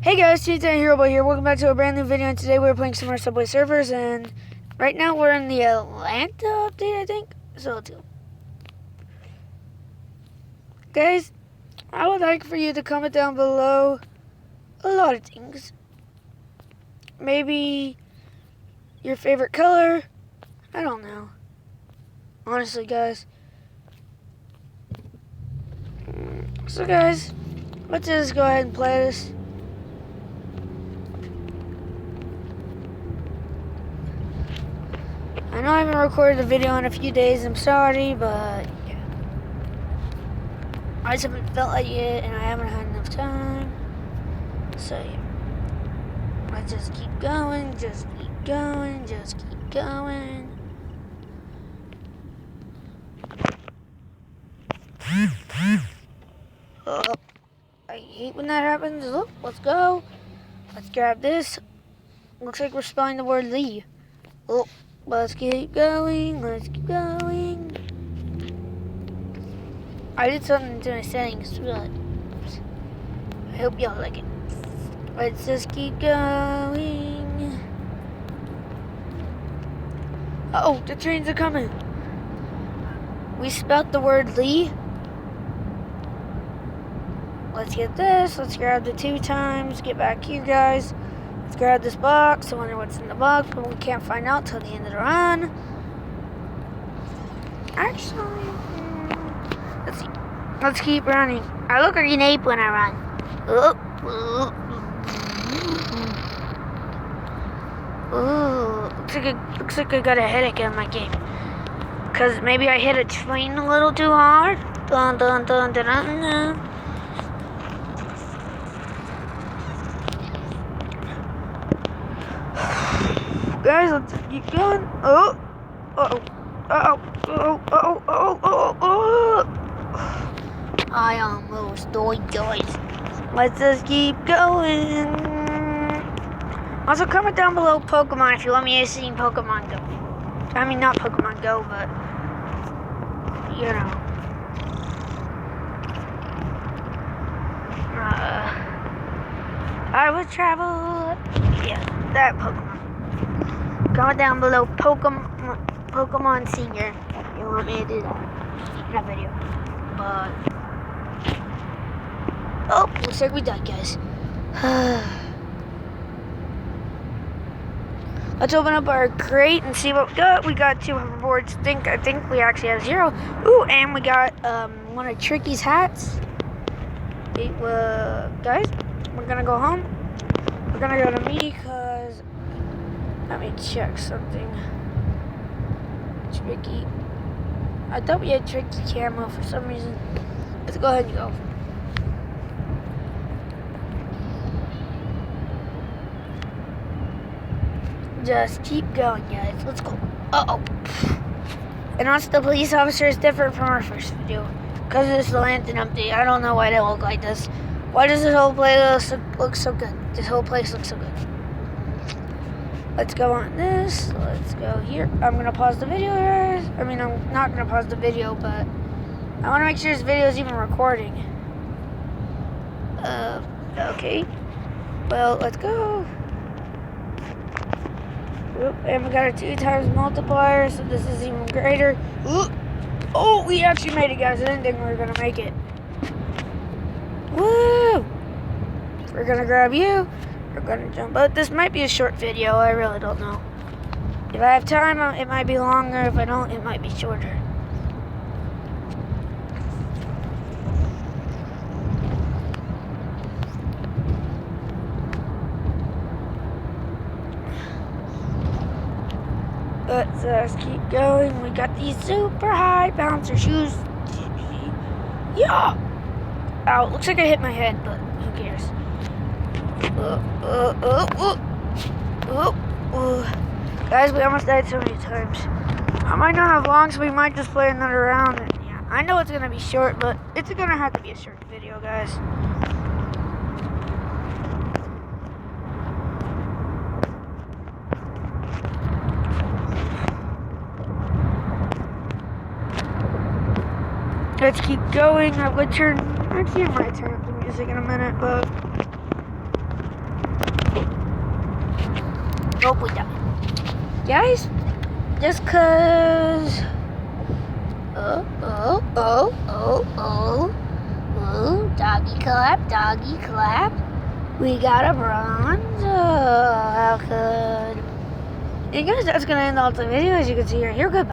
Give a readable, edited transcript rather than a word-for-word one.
Hey guys, T10 Hero Boy here. Welcome back to a brand new video, and today we're playing some more Subway Surfers, and right now we're in the Atlanta update, I think. So let's go. Guys, I would like for you to comment down below a lot of things. Maybe your favorite color. I don't know. Honestly, guys. So guys, let's just go ahead and play this. I know I haven't recorded a video in a few days, I'm sorry, but yeah. I just haven't felt like it, and I haven't had enough time. So yeah. Let's just keep going, just keep going, just keep going. Oh, I hate when that happens. Look, let's go. Let's grab this. Looks like we're spelling the word Lee. Oh. Let's keep going, let's keep going. I did something to my settings, but I hope y'all like it. Let's just keep going. Uh-oh, the trains are coming. We spelled the word Lee. Let's get this, let's grab the 2 times, get back here, guys. Let's grab this box. I wonder what's in the box, but we can't find out till the end of the run. Actually, let's see. Let's keep running. I look like an ape when I run. Ooh, looks like I got a headache in my game. Cause maybe I hit a train a little too hard. Dun dun dun dun dun dun. Guys, let's keep going. Oh, oh. I almost died, guys. Let's just keep going. Also, comment down below Pokemon if you want me to sing Pokemon Go. I mean, not Pokemon Go, but you know. I would travel. Yeah, that Pokemon. Comment down below Pokemon Senior if you want me to do that video. But oh, looks like we died, guys. Let's open up our crate and see what we got. We got 2 hoverboards. I think we actually have 0. Ooh, and we got one of Tricky's hats. Guys, we're gonna go home. We're gonna go to me because. Let me check something. Tricky. I thought we had Tricky camo for some reason. Let's go ahead and go. Just keep going, guys. Let's go. Uh-oh. And also, the police officer is different from our first video. Because of this lantern update. I don't know why they look like this. Why does this whole place look so good? This whole place looks so good. Let's go on this. Let's go here. I'm going to pause the video here. I mean, I'm not going to pause the video, but I want to make sure this video is even recording. Okay. Well, let's go. Oop, and we got a 2 times multiplier, so this is even greater. Oop. Oh, we actually made it, guys. I didn't think we were going to make it. Woo! We're going to grab you. We're gonna jump out. This might be a short video, I really don't know. If I have time, it might be longer. If I don't, it might be shorter. Let's keep going. We got these super high bouncer shoes. Yeah! Ow, looks like I hit my head, but who cares? Guys, we almost died so many times. I might not have long, so we might just play another round. And yeah, I know it's gonna be short, but it's gonna have to be a short video, guys. Let's keep going. I would turn. Actually, I might turn up the music in a minute, but Nope, we died. Guys, just cause... Doggy clap. We got a bronze. How good. And guys, that's gonna end off the video. As you can see right here, goodbye.